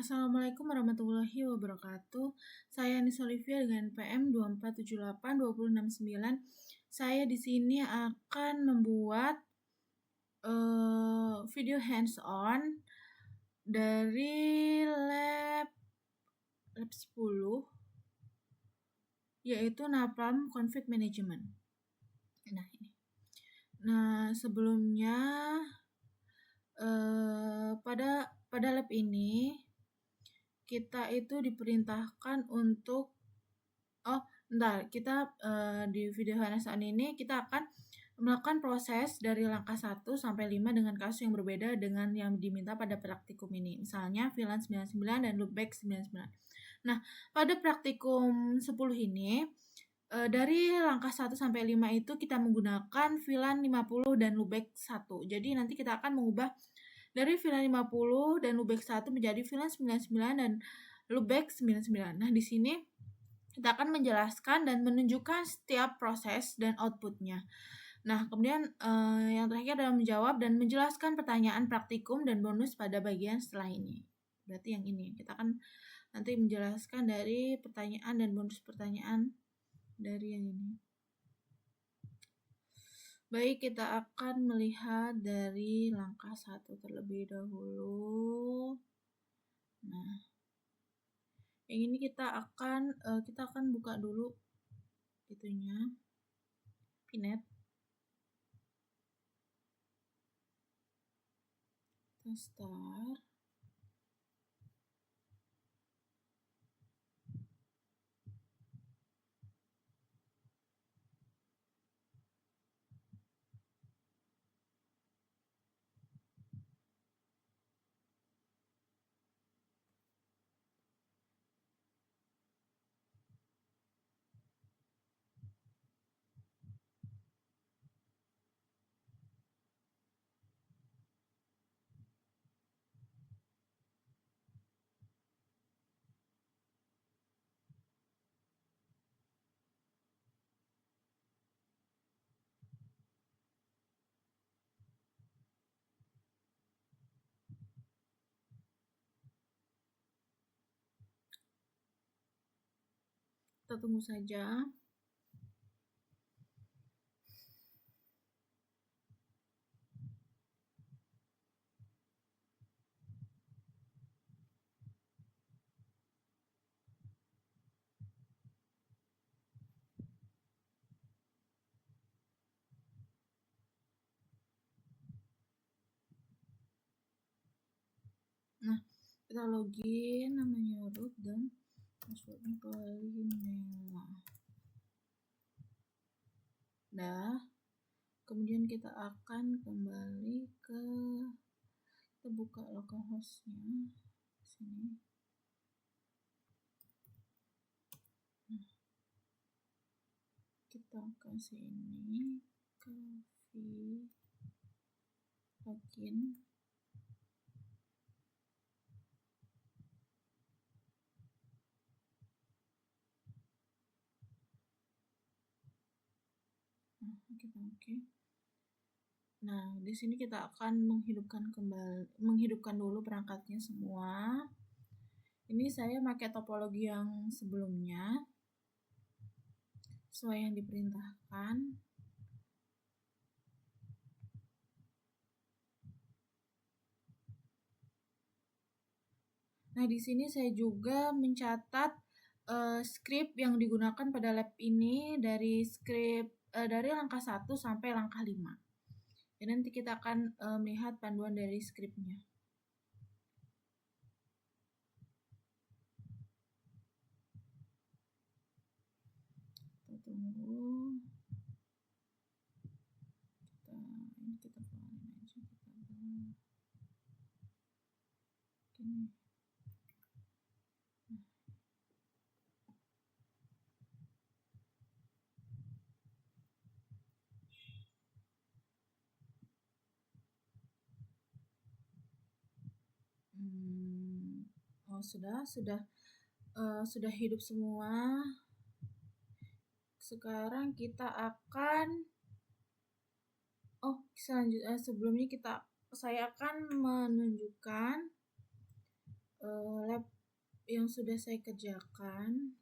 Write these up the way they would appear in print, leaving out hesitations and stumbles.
Assalamualaikum warahmatullahi wabarakatuh. Saya Nisa Olivia dengan PM 2478-2069. Saya di sini akan membuat video hands-on dari lab 10, yaitu Napalm Config Management. Nah, ini. Nah, sebelumnya pada lab ini kita itu diperintahkan untuk di video hands-on ini kita akan melakukan proses dari langkah 1 sampai 5 dengan kasus yang berbeda dengan yang diminta pada praktikum ini. Misalnya VLAN 99 dan loopback 99. Nah, pada praktikum 10 ini dari langkah 1 sampai 5 itu kita menggunakan VLAN 50 dan loopback 1. Jadi nanti kita akan mengubah dari VLAN 50 dan loopback 1 menjadi VLAN 99 dan loopback 99. Nah, di sini kita akan menjelaskan dan menunjukkan setiap proses dan outputnya. Nah, kemudian yang terakhir adalah menjawab dan menjelaskan pertanyaan praktikum dan bonus pada bagian setelah ini. Berarti yang ini, kita akan nanti menjelaskan dari pertanyaan dan bonus pertanyaan dari yang ini. Baik, kita akan melihat dari langkah 1 terlebih dahulu. Nah, yang ini kita akan buka dulu itunya, Pinet. Kita start. Kita tunggu saja. Nah, kita login, namanya root dan passwordnya Kalinela. Nah, kemudian kita akan kembali kita buka localhost-nya sini. Nah, kita kasih ini coffee login. Kita oke. Nah, di sini kita akan menghidupkan dulu perangkatnya semua. Ini saya pakai topologi yang sebelumnya sesuai yang diperintahkan. Nah, di sini saya juga mencatat script yang digunakan pada lab ini dari langkah 1 sampai langkah 5. Dan nanti kita akan melihat panduan dari scriptnya. Kita tunggu. Kita keluarin aja, gini. Sudah hidup semua. Sekarang kita akan sebelumnya saya akan menunjukkan lab yang sudah saya kerjakan.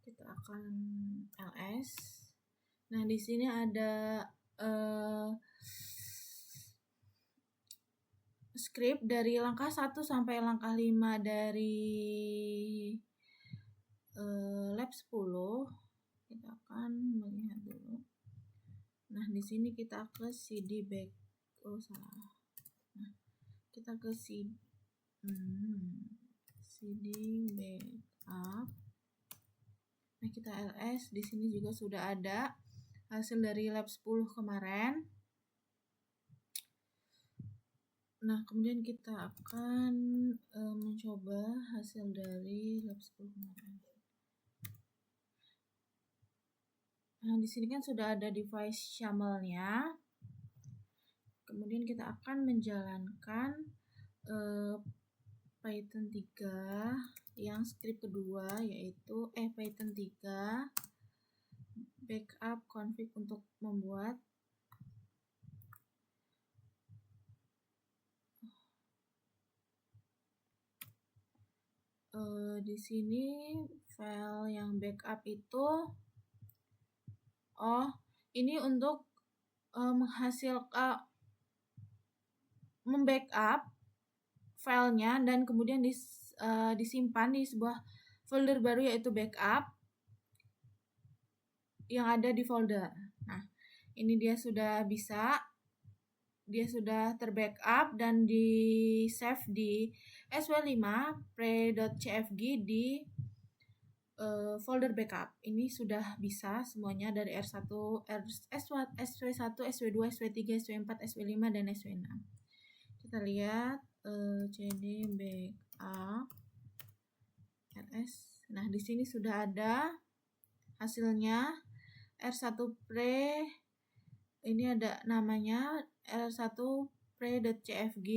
Kita akan ls. Nah, di sini ada script dari langkah 1 sampai langkah 5 dari lab 10. Kita akan melihat dulu. Nah, di sini kita ke cd back. Oh, salah. Nah, kita ke cd backup. Nah, kita ls. Di sini juga sudah ada hasil dari lab 10 kemarin. Nah, kemudian kita akan mencoba hasil dari lab 10 kemarin. Nah, di sini kan sudah ada device YAML-nya. Kemudian kita akan menjalankan Python 3 yang script kedua, yaitu Python 3 backup config untuk membuat di sini file yang backup itu ini untuk menghasilkan membackup filenya dan kemudian disimpan di sebuah folder baru, yaitu backup yang ada di folder. Nah, ini dia sudah bisa, dia sudah terbackup dan di save di sw5 pre.cfg di folder backup. Ini sudah bisa semuanya dari R1, SW1, SW2, SW3, SW4, SW5, dan SW6. Kita lihat cd backup rs. Nah, di sini sudah ada hasilnya R1 pre. Ini ada namanya R1 pre.cfg.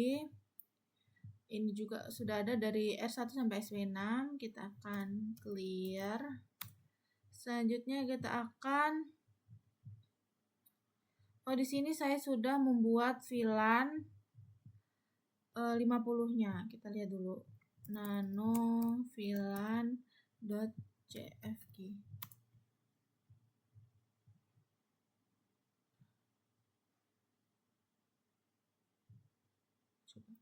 Ini juga sudah ada dari R1 sampai SW6. Kita akan clear. Selanjutnya kita akan di sini saya sudah membuat VLAN 50-nya. Kita lihat dulu. Nano VLAN.cfg. Coba.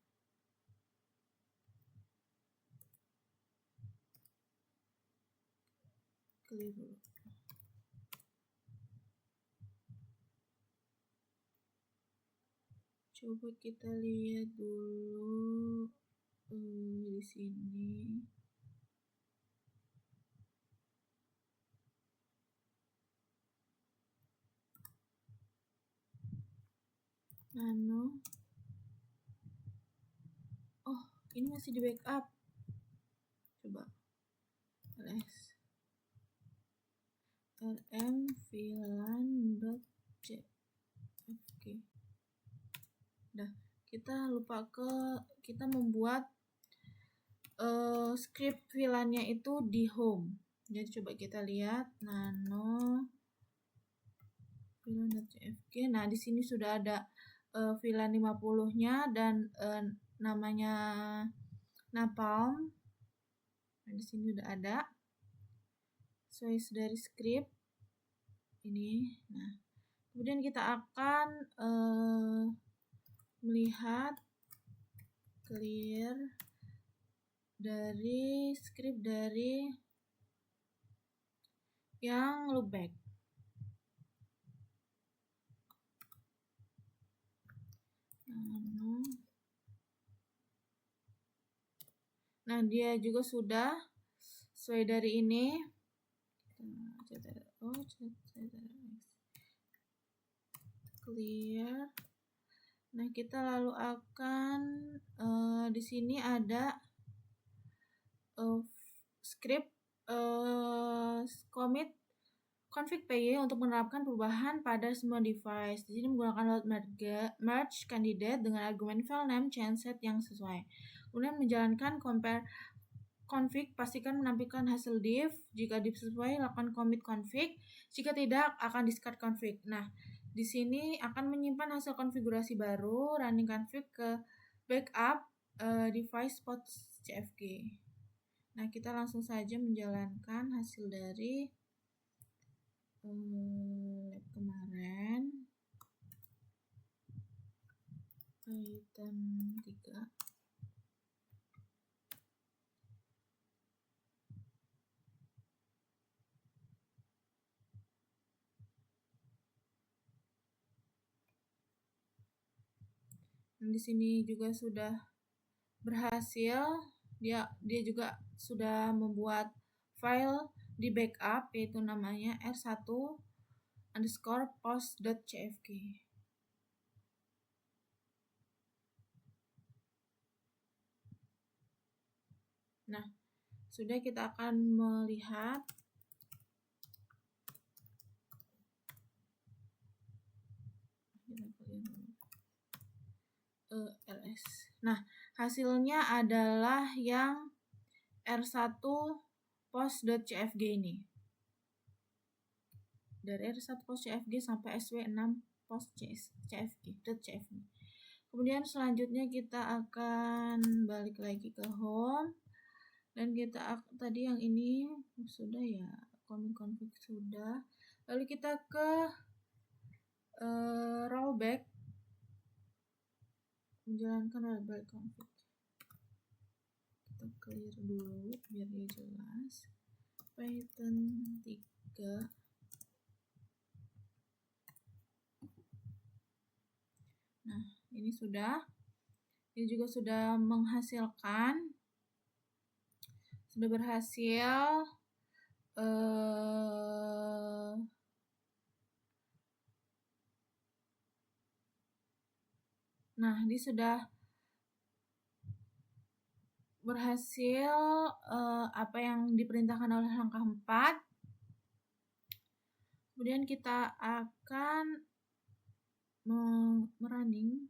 Clear dulu. Coba kita lihat dulu di sini. Nano. Oh, ini masih di backup. Coba. ls rm VLAN.cfg. Nah, kita membuat script VLAN-nya itu di home. Jadi coba kita lihat nano VLAN.cfg. Nah, di sini sudah ada VLAN 50-nya dan namanya Napalm. Nah, di sini sudah ada source dari script ini. Nah, kemudian kita akan melihat clear dari script dari yang loopback. Nah, dia juga sudah sesuai dari ini. Clear. Nah, kita lalu akan di sini ada script commit config py untuk menerapkan perubahan pada semua device. Di sini menggunakan load merge candidate dengan argumen file name change set yang sesuai. Kemudian menjalankan compare config, pastikan menampilkan hasil div. Jika div sesuai, lakukan commit config. Jika tidak, akan discard config. Nah, di sini akan menyimpan hasil konfigurasi baru, running config ke backup device pods CFG. Nah, kita langsung saja menjalankan hasil dari lab kemarin. Python 3. Di sini juga sudah berhasil, dia juga sudah membuat file di backup, yaitu namanya r1_post.cfg. Nah, sudah, kita akan melihat ls. Nah, hasilnya adalah yang r1_post.cfg ini. Dari r1_post.cfg sampai sw6_post.cfg. Kemudian selanjutnya kita akan balik lagi ke home, dan kita tadi yang ini sudah ya, config sudah. Lalu kita ke rollback, menjalankan rollback config. Kita clear dulu biar dia jelas. Python 3. Nah, ini sudah. Ini juga sudah menghasilkan, sudah berhasil nah, ini sudah berhasil apa yang diperintahkan oleh langkah 4. Kemudian kita akan merunning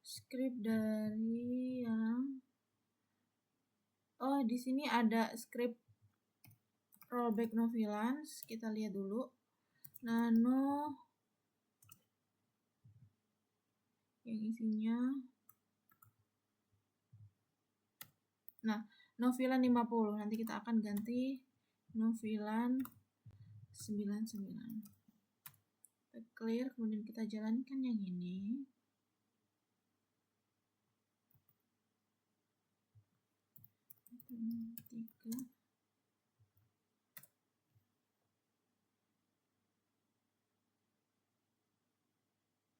script dari yang di sini ada script rollback no vigilance. Kita lihat dulu. Nano yang isinya, nah, novilan 50. Nanti kita akan ganti novilan 99. Kita clear, kemudian kita jalankan yang ini.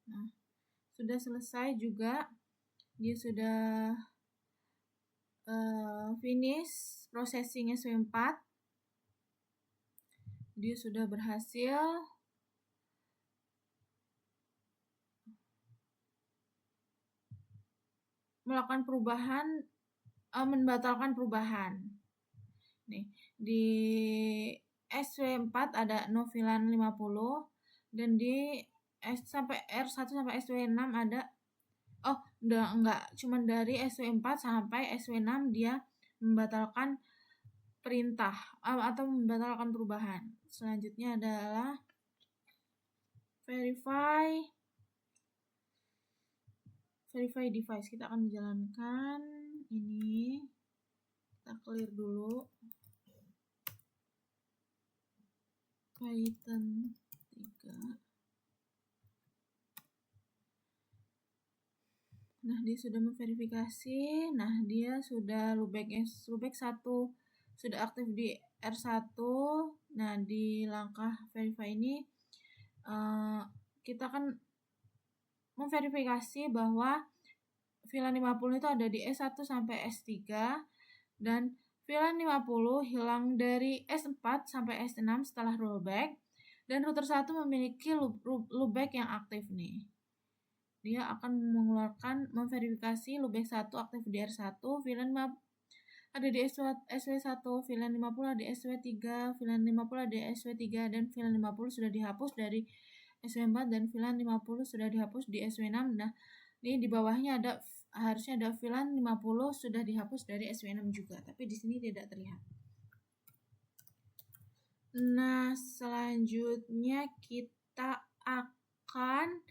Nah, sudah selesai juga. Dia sudah finish processing SW4. Dia sudah berhasil melakukan perubahan, membatalkan perubahan. Nih, di SW4 ada novilan 50, dan di sampai R1 sampai SW6 ada enggak, cuman dari SW4 sampai SW6 dia membatalkan perintah atau membatalkan perubahan. Selanjutnya adalah verify device. Kita akan menjalankan ini. Kita clear dulu Python 3. Nah, dia sudah memverifikasi. Nah, dia sudah loopback 1 sudah aktif di R1. Nah, di langkah verify ini kita akan memverifikasi bahwa VLAN 50 itu ada di S1 sampai S3, dan VLAN 50 hilang dari S4 sampai S6 setelah rollback, dan router 1 memiliki loopback yang aktif nih. Dia akan mengeluarkan memverifikasi loopback 1 aktif di R1, VLAN 50 ada di SW1, VLAN 50 ada di SW3, VLAN 50 ada di SW3, dan VLAN 50 sudah dihapus dari SW4, dan VLAN 50 sudah dihapus di SW6. Nah, ini di bawahnya ada harusnya ada VLAN 50 sudah dihapus dari SW6 juga, tapi di sini tidak terlihat. Nah, selanjutnya kita akan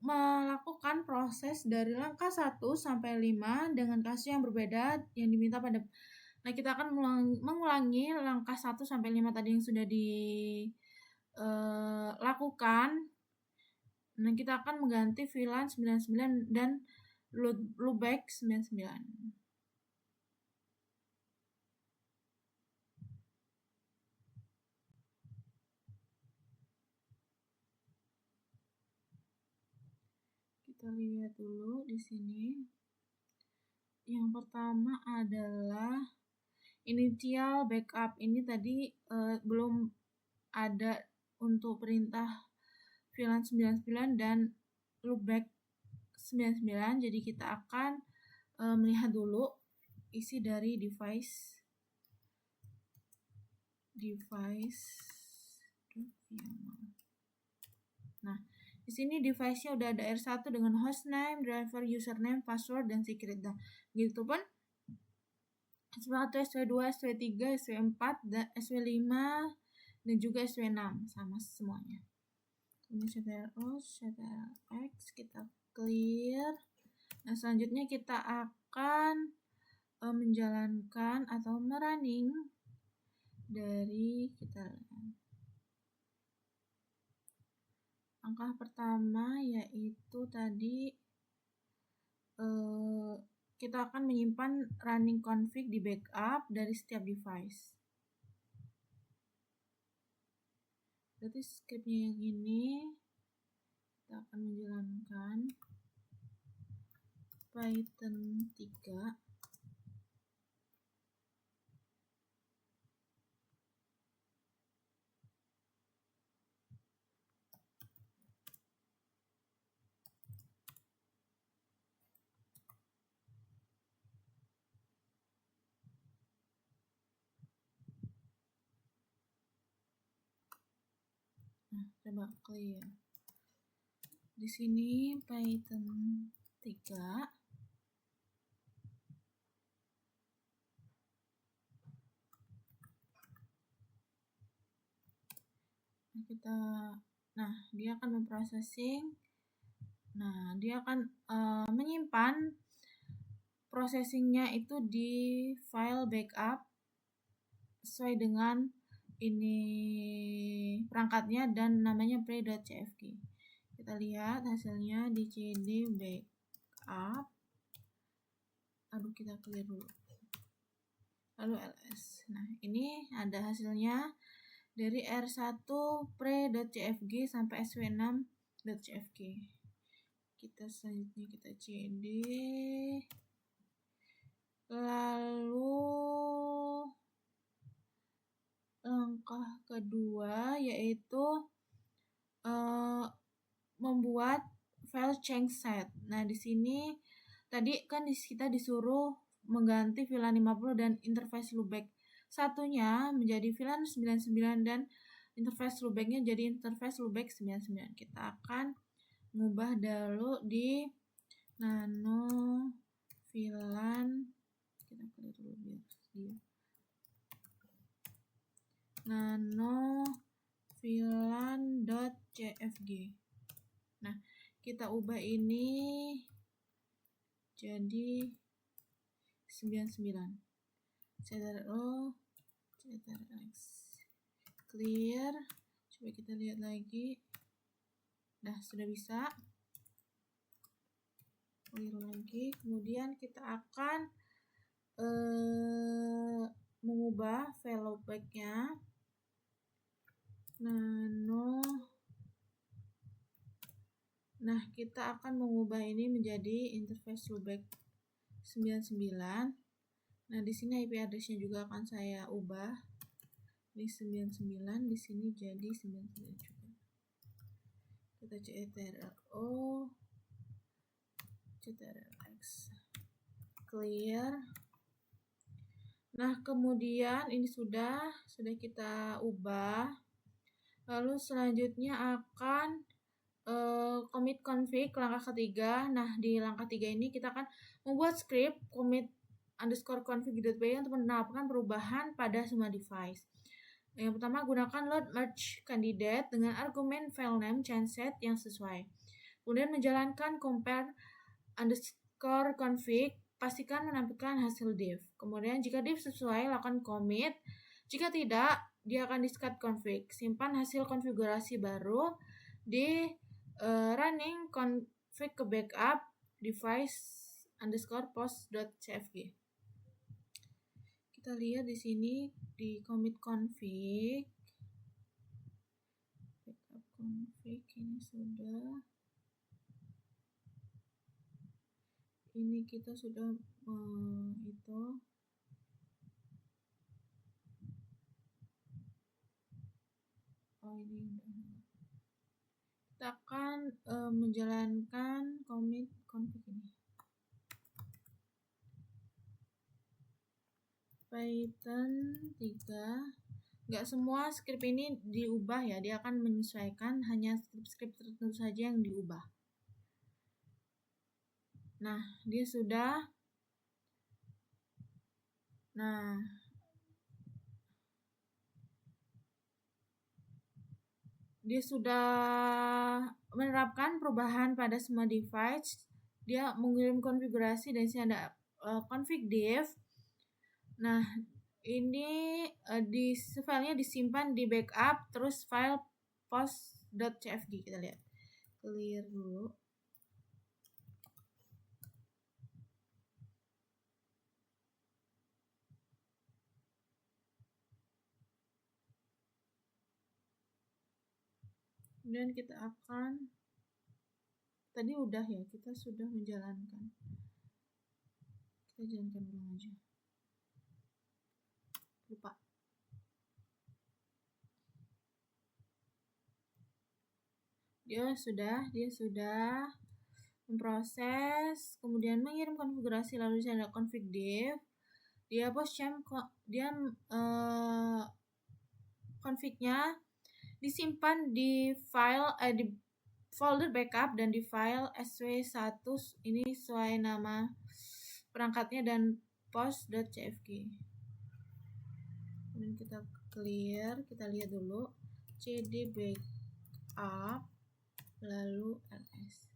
melakukan proses dari langkah 1 sampai 5 dengan kasus yang berbeda yang diminta pada. Nah, kita akan mengulangi langkah 1 sampai 5 tadi yang sudah dilakukan. Nah, kita akan mengganti VLAN 99 dan loopback 99. Kita lihat dulu di sini. Yang pertama adalah initial backup. Ini tadi belum ada untuk perintah VLAN 99 dan loopback 99. Jadi kita akan melihat dulu isi dari device. Nah, di sini device-nya udah ada R1 dengan hostname, driver, username, password, dan secret. Nah, gitu pun SW1, SW2, SW3, SW4, SW5, dan juga SW6 sama semuanya. Ini ctrl, ctrl-x, kita clear. Nah, selanjutnya kita akan menjalankan atau merunning dari kita lihat. Langkah pertama yaitu tadi kita akan menyimpan running config di backup dari setiap device. Berarti scriptnya yang ini kita akan menjalankan Python 3. Nah, coba clear. Di sini Python 3. Dia akan memprocessing. Nah, dia akan menyimpan processingnya itu di file backup sesuai dengan ini perangkatnya dan namanya pre.cfg. Kita lihat hasilnya di cd backup. Kita clear dulu. Lalu ls. Nah, ini ada hasilnya dari R1 pre.cfg sampai sw6.cfg. Kita selanjutnya kita cd. Lalu langkah kedua yaitu membuat file change set. Nah, di sini tadi kan kita disuruh mengganti VLAN 50 dan interface loopback satunya menjadi VLAN 99 dan interface loopbacknya jadi interface loopback 99. Kita akan mengubah dulu di nano VLAN. Kita clear dulu biar dia. Nano VLAN.cfg. Nah, kita ubah ini jadi 99. ctrl, ctrl-x, clear. Coba kita lihat lagi. Nah, sudah bisa. Clear lagi. Kemudian kita akan mengubah file loopback-nya. Nah, kita akan mengubah ini menjadi interface loopback 99. Nah, di sini IP address-nya juga akan saya ubah. Ini 99, di sini jadi 99 juga. Kita ctrl-o, ctrl-x, clear. Nah, kemudian ini sudah kita ubah. Lalu selanjutnya akan commit config langkah ketiga. Nah, di langkah 3 ini kita akan membuat script commit _config.py untuk menerapkan perubahan pada semua device. Yang pertama, gunakan load merge candidate dengan argumen file name changeset yang sesuai. Kemudian menjalankan compare _config, pastikan menampilkan hasil div. Kemudian jika div sesuai, lakukan commit. Jika tidak, dia akan discard config. Simpan hasil konfigurasi baru di running config ke backup device _post.cfg. Kita lihat di sini di commit config, backup config ini kita sudah itu. Ini kita akan menjalankan commit config ini. Python 3. Nggak semua script ini diubah ya, dia akan menyesuaikan, hanya script tertentu saja yang diubah. Nah, dia sudah menerapkan perubahan pada semua device. Dia mengirim konfigurasi dan di sini ada config div. Nah, ini filenya disimpan di backup, terus file post.cfg. Kita lihat, clear dulu. Kemudian kita akan, tadi udah ya, kita sudah menjalankan. Kita jalankan ulang aja. Lupa. Dia sudah memproses, kemudian mengirim konfigurasi, lalu di sana config div. Dia confignya disimpan di file di folder backup dan di file sw1 ini sesuai nama perangkatnya dan post.cfg. Kemudian kita clear, kita lihat dulu cd backup lalu ls.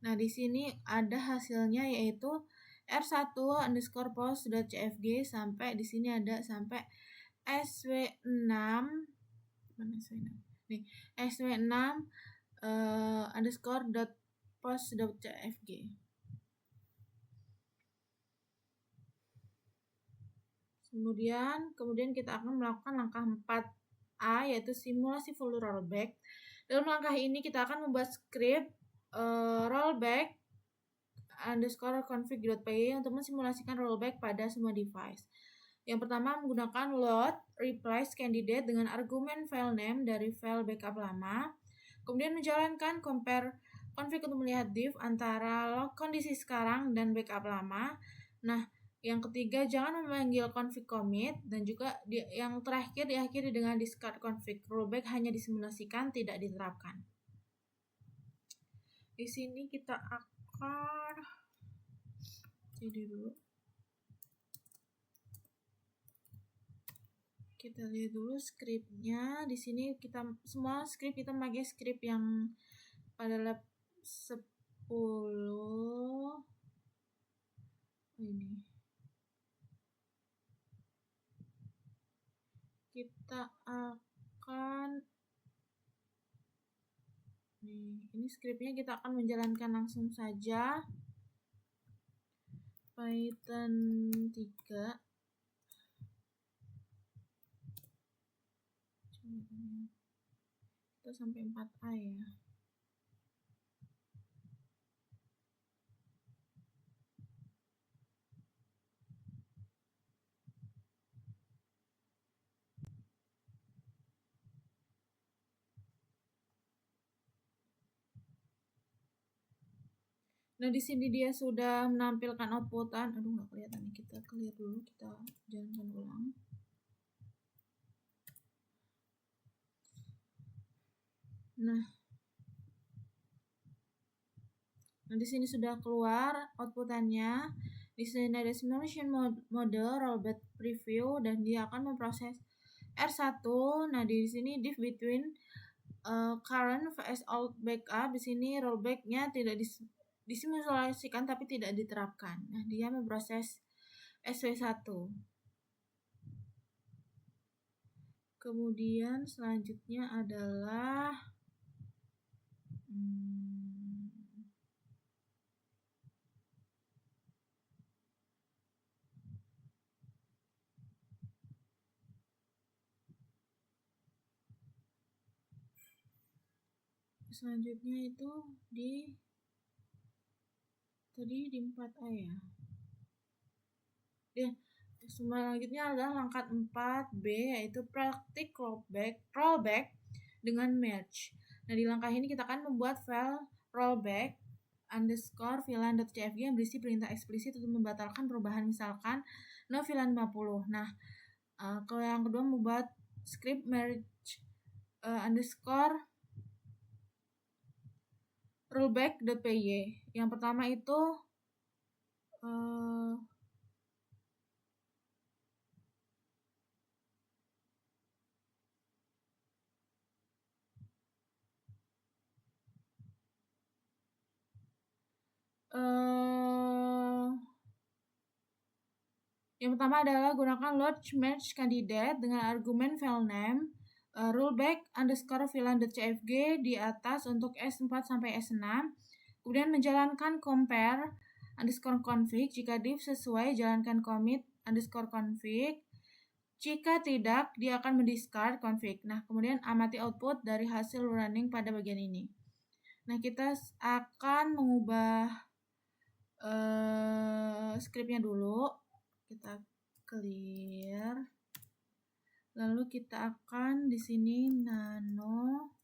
Nah, di sini ada hasilnya yaitu r1_post.cfg sampai di sini ada sampai sw6. Mana sw6? Nih, sw6 _post.cfg. Kemudian kita akan melakukan langkah 4A yaitu simulasi full rollback. Dalam langkah ini kita akan membuat script rollback _config.py untuk mensimulasikan rollback pada semua device. Yang pertama, menggunakan load replace candidate dengan argumen file name dari file backup lama. Kemudian menjalankan compare config untuk melihat div antara log kondisi sekarang dan backup lama. Nah, yang ketiga, jangan memanggil config commit, dan juga yang terakhir diakhiri dengan discard config. Rollback hanya disimulasikan, tidak diterapkan. Di sini kita akan jadi dulu. Kita lihat dulu scriptnya. Di sini semua script kita pakai script yang pada lab 10. Ini kita akan ini scriptnya kita akan menjalankan langsung saja. Python 3. Kita sampai 4A ya. Nah, di sini dia sudah menampilkan outputan. Aduh, nggak kelihatan nih. Kita clear dulu, kita jalankan ulang. Nah, di sini sudah keluar outputannya. Di sini ada simulation model, rollback preview, dan dia akan memproses R1. Nah, di sini diff between current vs old backup. Di sini rollbacknya tidak disimulasikan tapi tidak diterapkan. Nah, dia memproses SW1. Kemudian selanjutnya adalah selanjutnya itu tadi di 4A ya. Selanjutnya adalah langkah 4B, yaitu praktik rollback dengan merge. Nah, di langkah ini kita akan membuat file rollback underscore VLAN.cfg yang berisi perintah eksplisit untuk membatalkan perubahan, misalkan no VLAN 50. Nah, kalau yang kedua membuat script merge underscore rollback.py. Yang pertama itu yang pertama adalah gunakan load merge candidate dengan argumen file name rollback underscore VLAN.cfg di atas untuk S4 sampai S6. Kemudian menjalankan compare underscore config. Jika diff sesuai, jalankan commit underscore config. Jika tidak, dia akan mendiscard config. Nah, kemudian amati output dari hasil running pada bagian ini. Nah, kita akan mengubah scriptnya dulu. Kita clear. Lalu kita akan di sini nano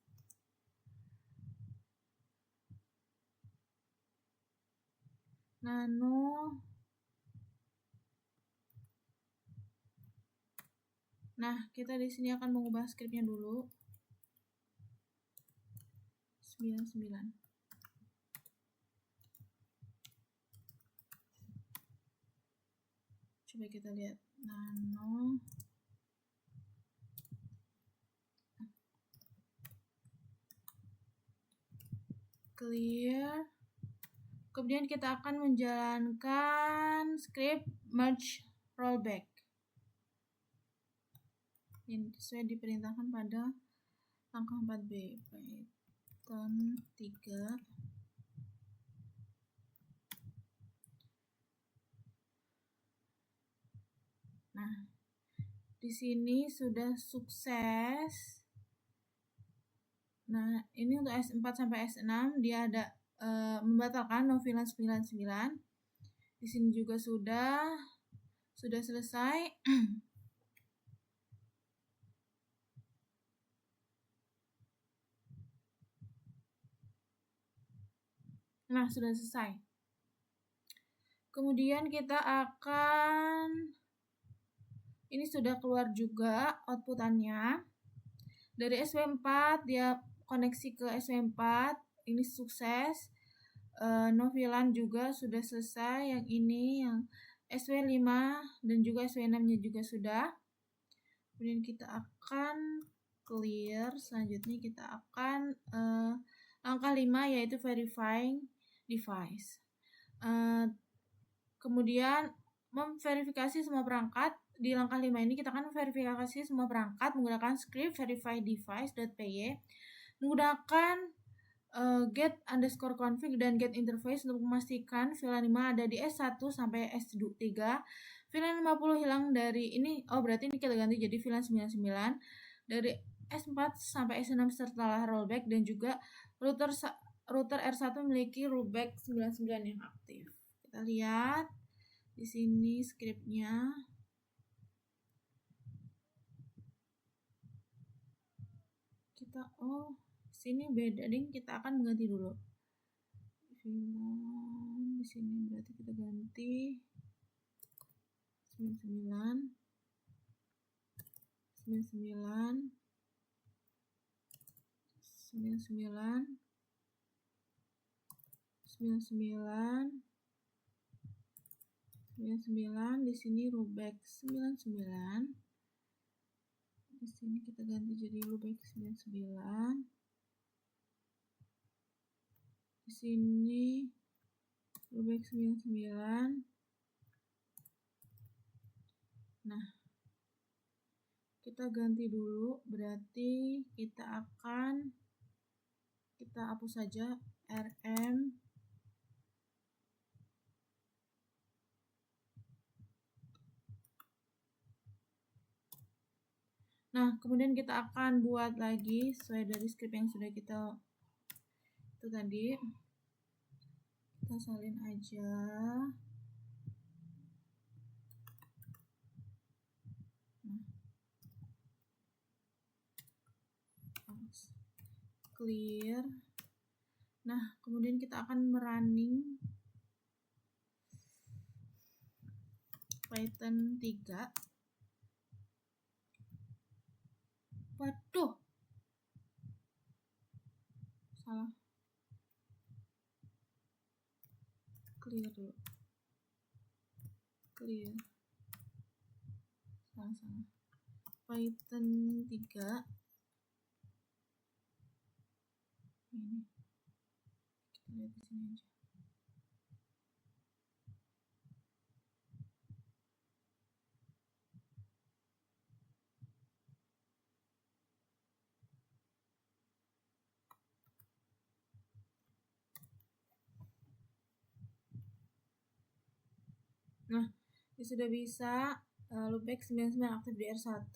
Nah, kita di sini akan mengubah scriptnya dulu. 99. Coba kita lihat nano clear. Kemudian kita akan menjalankan script merge rollback yang sesuai diperintahkan pada langkah 4B. Python 3. Nah, di sini sudah sukses. Nah, ini untuk S4 sampai S6 dia ada membatalkan no VLAN 99. Di sini juga sudah selesai. Nah, sudah selesai. Kemudian kita akan ini sudah keluar juga outputannya. Dari SW4 dia koneksi ke SW4. Ini sukses. No VLAN juga sudah selesai. Yang ini yang SW5 dan juga SW6-nya juga sudah. Kemudian kita akan clear. Selanjutnya kita akan langkah 5 yaitu verifying device. Kemudian memverifikasi semua perangkat. Di langkah 5 ini kita akan memverifikasi semua perangkat menggunakan script verify device.py menggunakan get underscore config dan get interface untuk memastikan VLAN 5 ada di S1 sampai S3. VLAN 50 hilang dari ini. Berarti ini kita ganti jadi VLAN 99 dari S4 sampai S6 setelah rollback, dan juga router R1 memiliki rollback 99 yang aktif. Kita lihat di sini scriptnya. Sini beda ding, kita akan mengganti dulu. Di sini berarti kita ganti 99 99 99 99, di sini rollback 99. Di sini kita ganti jadi rollback 99. Di sini rollback 99. Nah, kita ganti dulu, berarti kita hapus saja RM. Nah, kemudian kita akan buat lagi sesuai dari script yang sudah kita itu tadi. Kita salin aja. Clear. Nah, kemudian kita akan merunning Python 3. Waduh, salah. Clear dulu. Clear. Salah. Python 3. Ini. Kita lihat di sini aja. Nah, ini sudah bisa. Loopback 99 aktif di R1.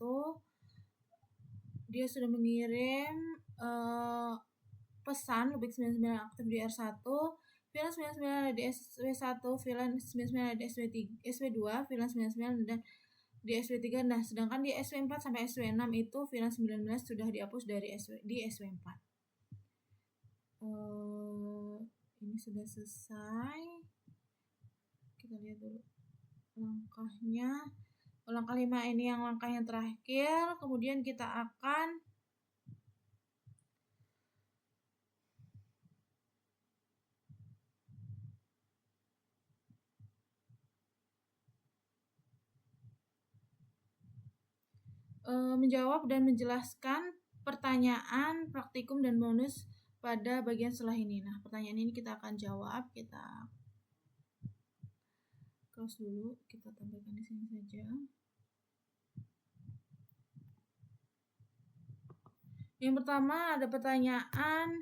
Dia sudah mengirim pesan loopback 99 aktif di R1. VLAN 99 ada di SW1, VLAN 99 ada di SW2, VLAN 99 dan di SW3. Nah, sedangkan di SW4 sampai SW6 itu VLAN 19 sudah dihapus di SW4. Ini sudah selesai. Kita lihat dulu langkahnya. Langkah 5 ini yang langkah yang terakhir. Kemudian kita akan menjawab dan menjelaskan pertanyaan praktikum dan bonus pada bagian setelah ini. Nah, pertanyaan ini kita akan jawab. Kita close dulu, kita tampilkan di sini saja. Yang pertama ada pertanyaan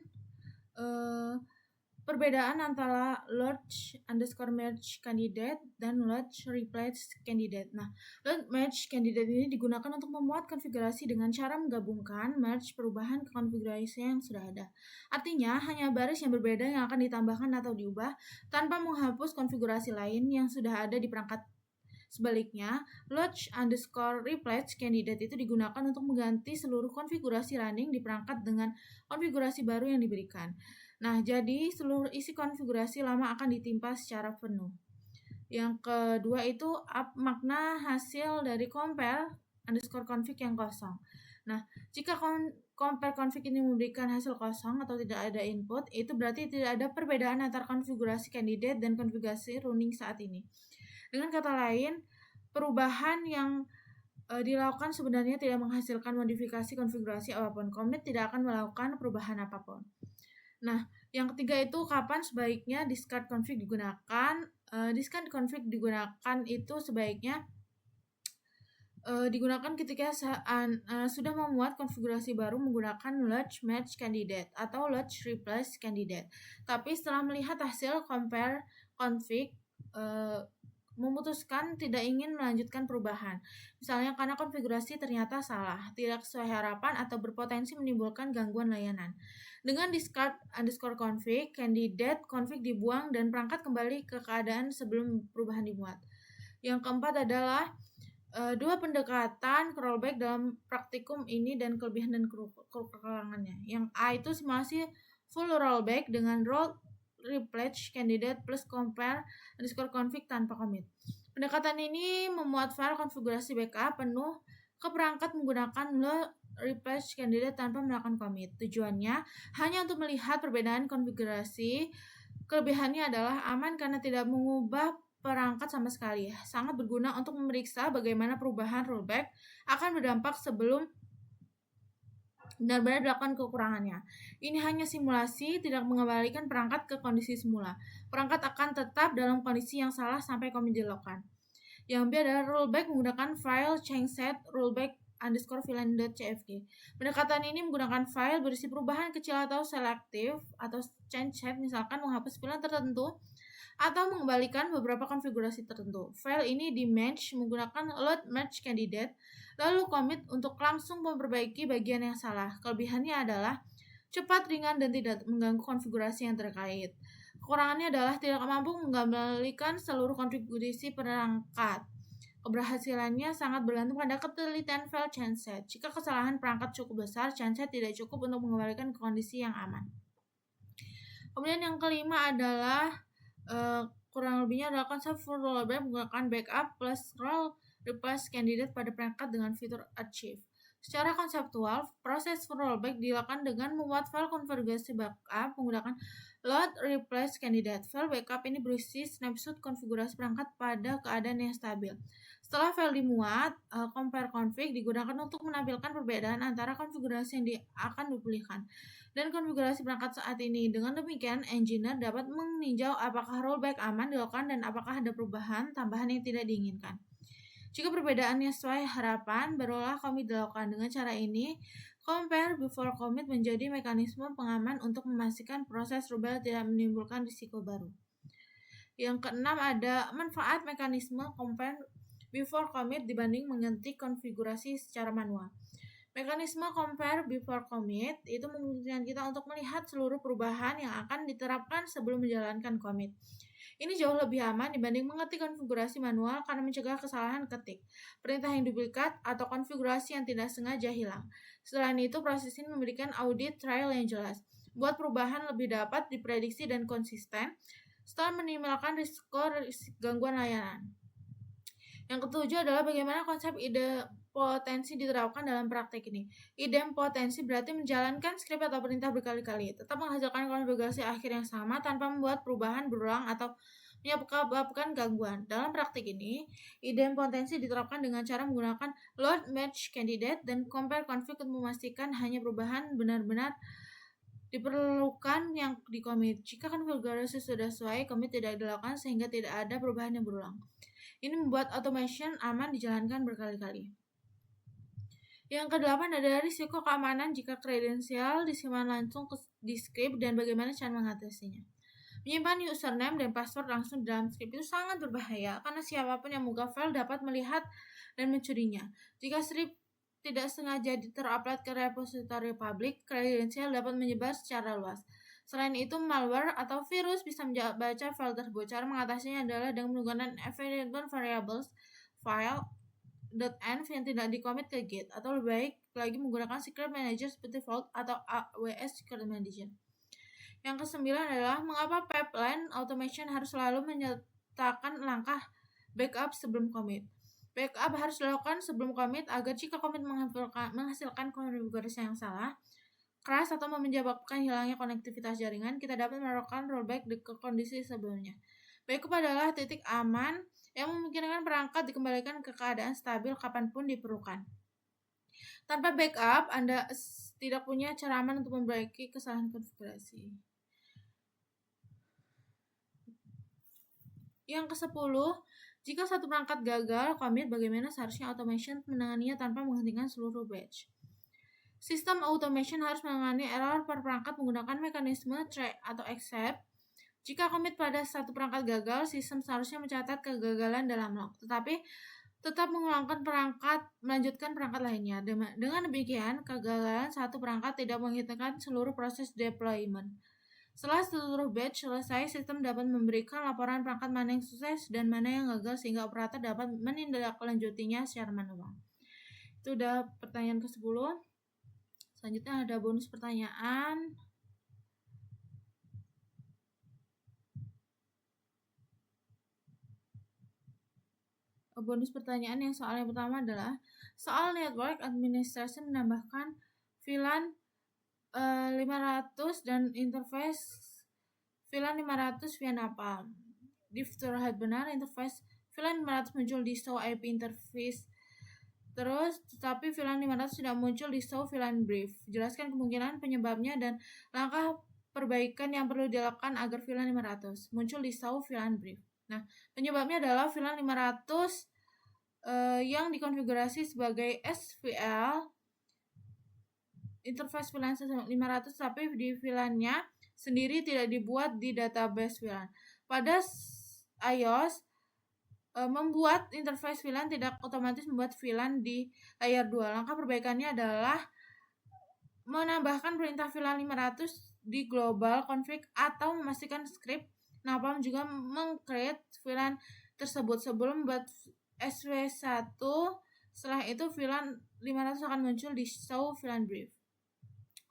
perbedaan antara large underscore merge candidate dan large replace candidate. Nah, large merge candidate ini digunakan untuk memuat konfigurasi dengan cara menggabungkan merge perubahan ke konfigurasi yang sudah ada. Artinya, hanya baris yang berbeda yang akan ditambahkan atau diubah tanpa menghapus konfigurasi lain yang sudah ada di perangkat. Sebaliknya, large underscore replace candidate itu digunakan untuk mengganti seluruh konfigurasi running di perangkat dengan konfigurasi baru yang diberikan. Nah, jadi seluruh isi konfigurasi lama akan ditimpa secara penuh. Yang kedua itu makna hasil dari compare underscore config yang kosong. Nah, jika compare config ini memberikan hasil kosong atau tidak ada input, itu berarti tidak ada perbedaan antara konfigurasi candidate dan konfigurasi running saat ini. Dengan kata lain, perubahan yang dilakukan sebenarnya tidak menghasilkan modifikasi konfigurasi apapun. Commit tidak akan melakukan perubahan apapun. Nah, yang ketiga itu kapan sebaiknya discard config digunakan. Discard config digunakan itu sebaiknya digunakan ketika sudah memuat konfigurasi baru menggunakan large match candidate atau large replace candidate. Tapi setelah melihat hasil compare config, memutuskan tidak ingin melanjutkan perubahan. Misalnya karena konfigurasi ternyata salah, tidak sesuai harapan, atau berpotensi menimbulkan gangguan layanan. Dengan discard underscore config, candidate config dibuang dan perangkat kembali ke keadaan sebelum perubahan dimuat. Yang keempat adalah dua pendekatan rollback dalam praktikum ini dan kelebihan dan kekurangannya. Yang A itu simulasi full rollback dengan roll replace candidate plus compare underscore config tanpa commit. Pendekatan ini memuat file konfigurasi backup penuh ke perangkat menggunakan replace candidate tanpa melakukan commit. Tujuannya hanya untuk melihat perbedaan konfigurasi Kelebihannya adalah aman karena tidak mengubah perangkat sama sekali. Sangat berguna untuk memeriksa bagaimana perubahan rollback akan berdampak sebelum benar-benar dilakukan kekurangannya. Ini hanya simulasi, tidak mengembalikan perangkat ke kondisi semula. Perangkat akan tetap dalam kondisi yang salah sampai commit dilakukan. Yang B adalah rollback menggunakan file changeset rollback _villain.cfg. Pendekatan ini menggunakan file berisi perubahan kecil atau selektif atau changeset, misalkan menghapus pilihan tertentu atau mengembalikan beberapa konfigurasi tertentu. File ini di-match menggunakan load match candidate, lalu commit untuk langsung memperbaiki bagian yang salah. Kelebihannya adalah cepat, ringan, dan tidak mengganggu konfigurasi yang terkait. Kekurangannya adalah tidak mampu mengembalikan seluruh konfigurasi perangkat. Keberhasilannya sangat bergantung pada ketelitian file changeset. Jika kesalahan perangkat cukup besar, changeset tidak cukup untuk mengembalikan ke kondisi yang aman. Kemudian yang kelima adalah kurang lebihnya adalah konsep full rollback menggunakan backup plus roll replace candidate pada perangkat dengan fitur archive. Secara konseptual, proses full rollback dilakukan dengan membuat file konfigurasi backup menggunakan load replace candidate. File backup ini berisi snapshot konfigurasi perangkat pada keadaan yang stabil. Setelah file dimuat, compare config digunakan untuk menampilkan perbedaan antara konfigurasi yang akan dipulihkan dan konfigurasi perangkat saat ini. Dengan demikian, engineer dapat meninjau apakah rollback aman dilakukan dan apakah ada perubahan tambahan yang tidak diinginkan. Jika perbedaannya sesuai harapan, barulah commit dilakukan. Dengan cara ini, compare before commit menjadi mekanisme pengaman untuk memastikan proses rollback tidak menimbulkan risiko baru. Yang keenam ada manfaat mekanisme compare before commit dibanding mengganti konfigurasi secara manual. Mekanisme compare before commit itu memungkinkan kita untuk melihat seluruh perubahan yang akan diterapkan sebelum menjalankan commit. Ini jauh lebih aman dibanding mengetik konfigurasi manual karena mencegah kesalahan ketik, perintah yang duplikat, atau konfigurasi yang tidak sengaja hilang. Selain itu, proses ini memberikan audit trail yang jelas, buat perubahan lebih dapat diprediksi dan konsisten, setelah minimalkan risiko gangguan layanan. Yang ketujuh adalah bagaimana konsep idempotensi diterapkan dalam praktek ini. Idempotensi berarti menjalankan skrip atau perintah berkali-kali, tetap menghasilkan konfigurasi akhir yang sama tanpa membuat perubahan berulang atau menyebabkan gangguan. Dalam praktik ini, idempotensi diterapkan dengan cara menggunakan load match candidate dan compare config untuk memastikan hanya perubahan benar-benar diperlukan yang di-commit. Jika konfigurasi sudah sesuai, commit tidak dilakukan sehingga tidak ada perubahan yang berulang. Ini membuat automation aman dijalankan berkali-kali. Yang kedelapan adalah risiko keamanan jika kredensial disimpan langsung di script dan bagaimana cara mengatasinya. Menyimpan username dan password langsung dalam script itu sangat berbahaya karena siapapun yang membuka file dapat melihat dan mencurinya. Jika script tidak sengaja terupload ke repositori publik, kredensial dapat menyebar secara luas. Selain itu, malware atau virus bisa membaca file tersebut. Cara mengatasinya adalah dengan menggunakan event variables file.env yang tidak di-commit ke Git, atau lebih baik lagi menggunakan secret manager seperti Vault atau AWS Secret Manager. Yang kesembilan adalah mengapa pipeline automation harus selalu menyertakan langkah backup sebelum commit. Backup harus dilakukan sebelum commit agar jika commit menghasilkan konfigurasi yang salah, keras atau menyebabkan hilangnya konektivitas jaringan, kita dapat melakukan rollback ke kondisi sebelumnya. Backup adalah titik aman yang memungkinkan perangkat dikembalikan ke keadaan stabil kapanpun diperlukan. Tanpa backup, Anda tidak punya cara aman untuk memperbaiki kesalahan konfigurasi. Yang ke-10, jika satu perangkat gagal commit, bagaimana seharusnya automation menanganinya tanpa menghentikan seluruh batch. Sistem automation harus menangani error per perangkat menggunakan mekanisme try atau except. Jika commit pada satu perangkat gagal, sistem seharusnya mencatat kegagalan dalam log, tetapi tetap melanjutkan perangkat lainnya. Dengan demikian, kegagalan satu perangkat tidak menghentikan seluruh proses deployment. Setelah seluruh batch selesai, sistem dapat memberikan laporan perangkat mana yang sukses dan mana yang gagal sehingga operator dapat menindaklanjutinya secara manual. Itu udah pertanyaan ke-10. Selanjutnya ada bonus pertanyaan. Bonus pertanyaan yang soal yang pertama adalah soal network administration menambahkan VLAN 500 dan interface VLAN 500 via napalm. If terlihat benar, interface VLAN 500 muncul di show IP interface. Terus, tetapi VLAN 500 tidak muncul di show VLAN brief. Jelaskan kemungkinan penyebabnya dan langkah perbaikan yang perlu dilakukan agar VLAN 500 muncul di show VLAN brief. Nah, penyebabnya adalah VLAN 500 yang dikonfigurasi sebagai SVL interface VLAN 500, tapi di VLAN-nya sendiri tidak dibuat di database VLAN. Pada iOS, membuat interface VLAN tidak otomatis membuat VLAN di layer 2. Langkah perbaikannya adalah menambahkan perintah VLAN 500 di global config atau memastikan script napalm juga meng-create VLAN tersebut sebelum membuat SW1. Setelah itu VLAN 500 akan muncul di show VLAN brief.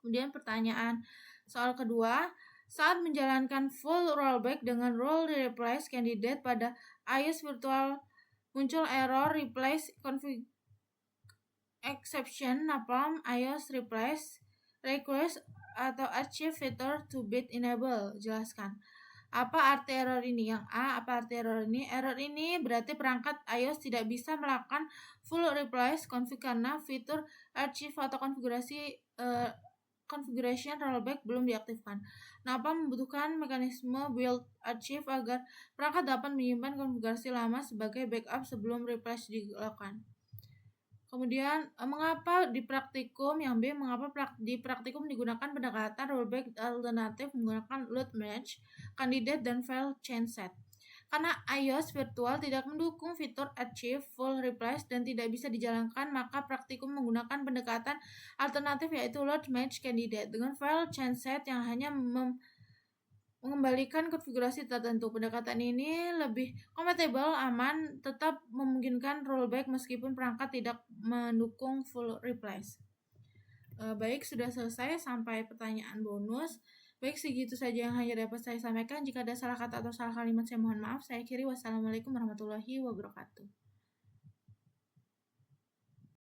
Kemudian pertanyaan soal kedua, saat menjalankan full rollback dengan role replace candidate pada iOS virtual muncul error replace config exception napalm iOS replace request atau archive feature to be enable. Jelaskan. Apa arti error ini? Yang A, apa arti error ini? Error ini berarti perangkat iOS tidak bisa melakukan full replace config karena fitur archive atau configuration rollback belum diaktifkan. Napalm membutuhkan mekanisme build archive agar perangkat dapat menyimpan konfigurasi lama sebagai backup sebelum replace dilakukan. Kemudian, mengapa di praktikum yang B, mengapa di praktikum digunakan pendekatan rollback alternatif menggunakan load match, candidate, dan file change set? Karena iOS virtual tidak mendukung fitur archive full replace dan tidak bisa dijalankan, maka praktikum menggunakan pendekatan alternatif yaitu load match candidate dengan file change set yang hanya mengembalikan konfigurasi tertentu. Pendekatan ini lebih kompatibel, aman, tetap memungkinkan rollback meskipun perangkat tidak mendukung full replace. Baik, sudah selesai sampai pertanyaan bonus. Baik, segitu saja yang hanya dapat saya sampaikan. Jika ada salah kata atau salah kalimat, saya mohon maaf. Saya akhiri. Wassalamualaikum warahmatullahi wabarakatuh.